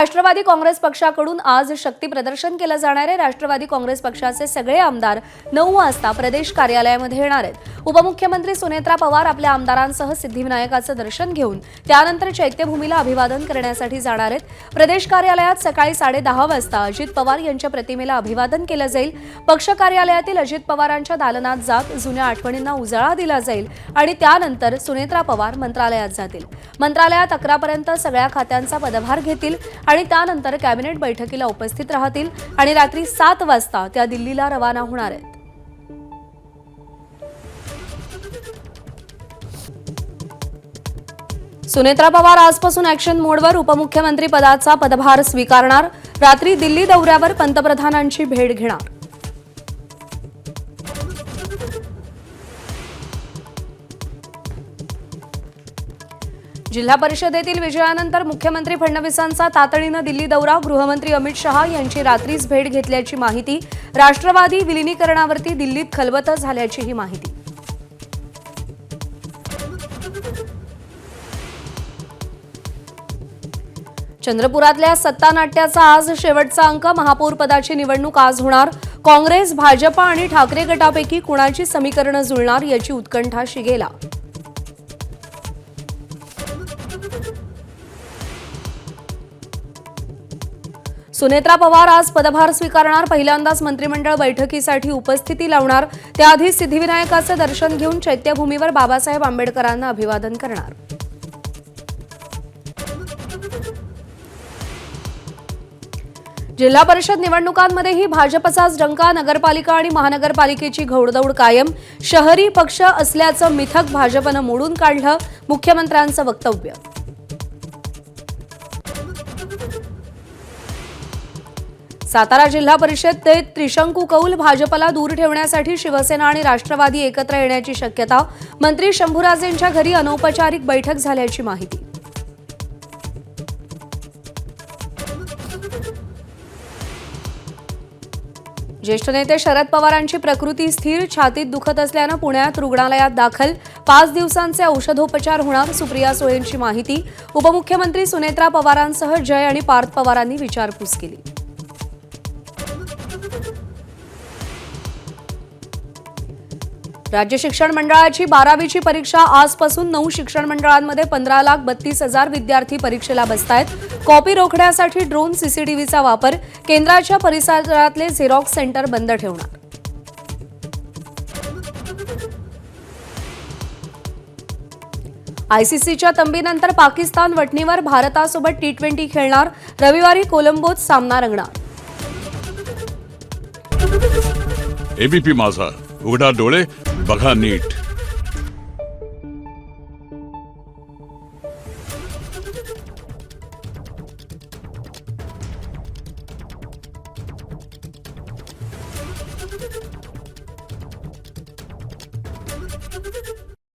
राष्ट्रवादी काँग्रेस पक्षाकडून आज शक्ती प्रदर्शन केलं जाणार आहे। राष्ट्रवादी काँग्रेस पक्षाचे सगळे आमदार 9 वाजता प्रदेश कार्यालयामध्ये येणार आहेत। उपमुख्यमंत्री सुनेत्रा पवार आपल्या आमदारांसह सिद्धिविनायकाचं दर्शन घेऊन त्यानंतर चैत्यभूमीला अभिवादन करण्यासाठी जाणार आहेत। प्रदेश कार्यालयात सकाळी 10:30 वाजता अजित पवार यांच्या प्रतिमेला अभिवादन केलं जाईल। पक्ष कार्यालयातील अजित पवारांच्या दालनात जात जुन्या आठवणींना उजाळा दिला जाईल आणि त्यानंतर सुनेत्रा पवार मंत्रालयात जातील। मंत्रालयात 11 पर्यंत सगळ्या खात्यांचा पदभार घेतील आणि त्यानंतर कॅबिनेट बैठकीला उपस्थित राहतील आणि रात्री 7 वाजता त्या दिल्लीला रवाना होणार आहेत। सुनेत्रा पवार आजपासून ॲक्शन मोडवर उपमुख्यमंत्री पदाचा पदभार स्वीकारणार। रात्री दिल्ली दौऱ्यावर पंतप्रधानांची भेट घेणार। जिल्हा परिषदेतील विजयानंतर मुख्यमंत्री फडणवीसांचा तातडीनं दिल्ली दौरा। गृहमंत्री अमित शहा यांची रात्रीच भेट घेतल्याची माहिती। राष्ट्रवादी विलिनीकरणावरती दिल्लीत खलबतं झाल्याचीही माहिती। चंद्रपुरातल्या सत्तानाट्याचा आज शेवटचा अंक। महापौर पदाची निवडणूक आज होणार। काँग्रेस, भाजपा आणि ठाकरे गटापैकी कुणाची समीकरणं जुळणार याची उत्कंठा शिगेला। सुनेत्रा पवार आज पदभार स्वीकारणार। पहिल्यांदाच मंत्रिमंडळ बैठकीसाठी उपस्थिती लावणार। त्याआधी सिद्धिविनायकाचं दर्शन घेऊन चैत्यभूमीवर बाबासाहेब आंबेडकरांना अभिवादन करणार। जिल्हा परिषद निवडणुकांमध्येही भाजपचाच डंका। नगरपालिका आणि महानगरपालिकेची घोडदौड कायम। शहरी पक्ष असल्याचं मिथक भाजपनं मोडून काढलं। मुख्यमंत्र्यांचं वक्तव्य। सातारा जिल्हा परिषदेत त्रिशंकू कौल। भाजपला दूर ठेवण्यासाठी शिवसेना आणि राष्ट्रवादी एकत्र येण्याची शक्यता। मंत्री शंभूराजेंच्या घरी अनौपचारिक बैठक झाल्याची माहिती। ज्येष्ठ नेते शरद पवारांची प्रकृती स्थिर। छातीत दुखत असल्यानं पुण्यात रुग्णालयात दाखल। 5 दिवसांचे औषधोपचार होणार। सुप्रिया सुळेंची माहिती। उपमुख्यमंत्री सुनेत्रा पवारांसह जय आणि पार्थ पवारांनी विचारपूस केली। राज्य शिक्षण मंडळाची 12वीची परीक्षा आजपासून 9 शिक्षण मंडळांमध्ये 15,32,000 विद्यार्थी परीक्षेला बसतायत। कॉपी रोखण्यासाठी ड्रोन, सीसीटीव्हीचा वापर। केंद्राच्या परिसरातले झेरॉक्स सेंटर बंद ठेवणार। आयसीसीच्या तंबीनंतर पाकिस्तान वटणीवर भारतासोबत T20 खेळणार। रविवारी कोलंबोत सामना रंगणार। एबीपी माझा, उघडा डोळे बघा नीट।